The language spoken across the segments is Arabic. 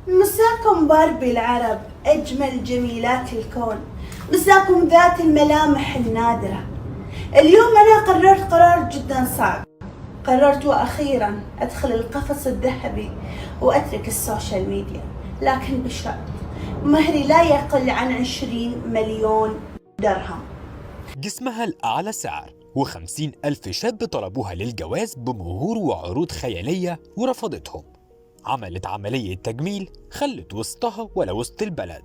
مساكم باربي العرب أجمل جميلات الكون، مساكم ذات الملامح النادرة. اليوم أنا قررت قرار جدا صعب، قررت وأخيرا أدخل القفص الذهبي وأترك السوشيال ميديا، لكن بشرط مهري لا يقل عن 20 مليون درهم. جسمها الأعلى سعر و50,000 شاب طلبوها للجواز بمهور وعروض خيالية ورفضتهم. عملت عملية تجميل خلت وسطها ولا وسط البلد.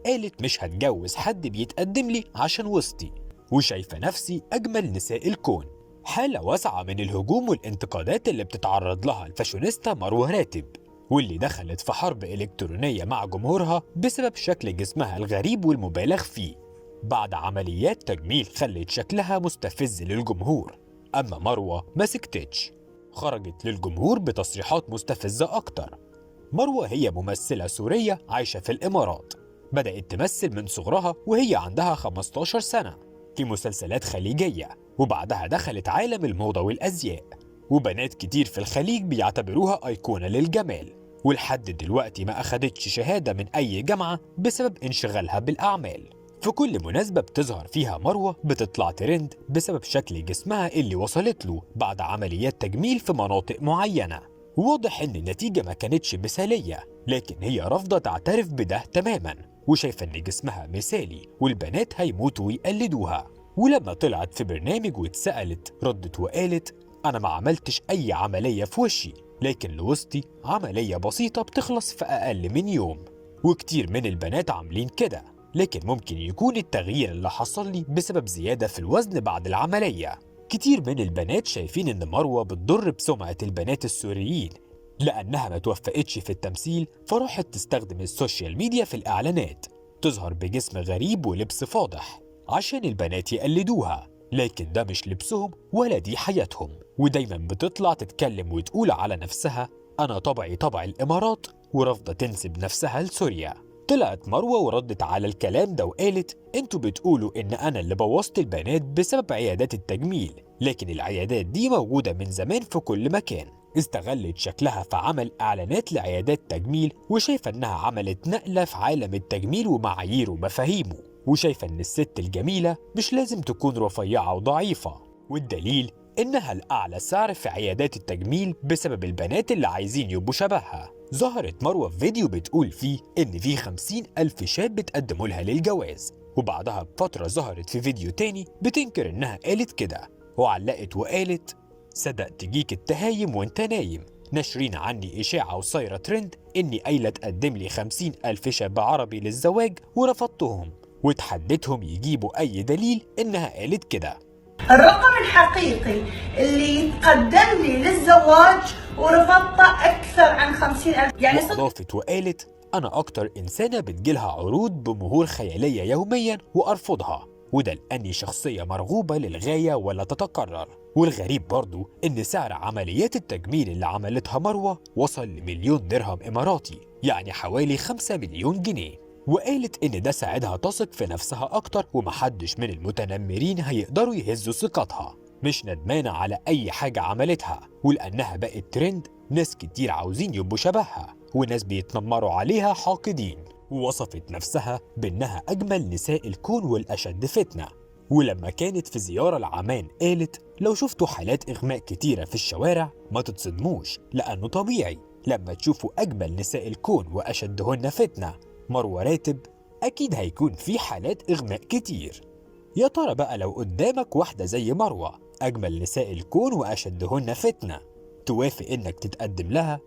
قالت مش هتجوز حد بيتقدم لي عشان وسطي، وشايفة نفسي أجمل نساء الكون. حالة واسعة من الهجوم والانتقادات اللي بتتعرض لها الفاشونيستا مروة راتب، واللي دخلت في حرب إلكترونية مع جمهورها بسبب شكل جسمها الغريب والمبالغ فيه. بعد عمليات تجميل خلت شكلها مستفز للجمهور، أما مروة ما سكتتش، خرجت للجمهور بتصريحات مستفزة أكتر. مروة هي ممثلة سورية عايشة في الإمارات، بدأت تمثل من صغرها وهي عندها 15 سنة في مسلسلات خليجية، وبعدها دخلت عالم الموضة والأزياء، وبنات كتير في الخليج بيعتبروها أيقونة للجمال، ولحد دلوقتي ما أخدتش شهادة من أي جامعة بسبب انشغالها بالأعمال. في كل مناسبة بتظهر فيها مروة بتطلع ترند بسبب شكل جسمها اللي وصلت له بعد عمليات تجميل في مناطق معينة. واضح إن النتيجة ما كانتش مثالية، لكن هي رافضة تعترف بده تماما، وشايفة إن جسمها مثالي والبنات هيموتوا ويقلدوها. ولما طلعت في برنامج واتسألت ردت وقالت أنا ما عملتش أي عملية في وشي، لكن لوسطي عملية بسيطة بتخلص في أقل من يوم، وكتير من البنات عاملين كده، لكن ممكن يكون التغيير اللي حصل لي بسبب زيادة في الوزن بعد العملية. كتير من البنات شايفين إن مروة بتضر بسمعة البنات السوريين لأنها ما توفقتش في التمثيل، فراحت تستخدم السوشيال ميديا في الإعلانات، تظهر بجسم غريب ولبس فاضح عشان البنات يقلدوها، لكن ده مش لبسهم ولا دي حياتهم. ودايما بتطلع تتكلم وتقول على نفسها أنا طبعي طبع الإمارات، ورافضة تنسب نفسها لسوريا. طلعت مروة وردت على الكلام ده وقالت انتوا بتقولوا ان انا اللي بوظت البنات بسبب عيادات التجميل، لكن العيادات دي موجودة من زمان في كل مكان. استغلت شكلها في عمل اعلانات لعيادات تجميل، وشايفة انها عملت نقلة في عالم التجميل ومعاييره ومفاهيمه، وشايفة ان الست الجميلة مش لازم تكون رفيعة وضعيفة، والدليل انها الاعلى سعر في عيادات التجميل بسبب البنات اللي عايزين يبقوا شبهها. ظهرت مروة في فيديو بتقول فيه إن في 50,000 شاب بتقدموا لها للجواز، وبعدها بفترة ظهرت في فيديو تاني بتنكر إنها قالت كده، وعلقت وقالت صدقت جيك التهايم وانت نايم، ناشرين عني إشاعة وصايرة ترند إني قايلة تقدم لي 50,000 شاب عربي للزواج ورفضتهم، وتحديتهم يجيبوا أي دليل إنها قالت كده. الرقم الحقيقي اللي قدم لي للزواج ورفضته أكثر عن 50,000، يعني وأضافت وقالت أنا أكتر إنسانة بتجيلها عروض بمهور خيالية يوميا وأرفضها، وده لأني شخصية مرغوبة للغاية ولا تتكرر. والغريب برضو إن سعر عمليات التجميل اللي عملتها مروة وصل ل1,000,000 درهم إماراتي، يعني حوالي 5 مليون جنيه. وقالت إن ده ساعدها تثق في نفسها أكتر، ومحدش من المتنمرين هيقدروا يهزوا ثقتها. مش ندمانة على أي حاجة عملتها، ولأنها بقت ترند ناس كتير عاوزين يبقوا شبهها، وناس بيتنمروا عليها حاقدين. ووصفت نفسها بأنها أجمل نساء الكون والأشد فتنة. ولما كانت في زيارة لعمان قالت لو شفتوا حالات إغماء كتيرة في الشوارع ما تتصدموش، لأنه طبيعي لما تشوفوا أجمل نساء الكون وأشدهن فتنة مروة راتب أكيد هيكون في حالات إغماء كتير. يا ترى بقى لو قدامك واحدة زي مروة أجمل نساء الكون وأشدهن فتنة، توافق إنك تتقدم لها؟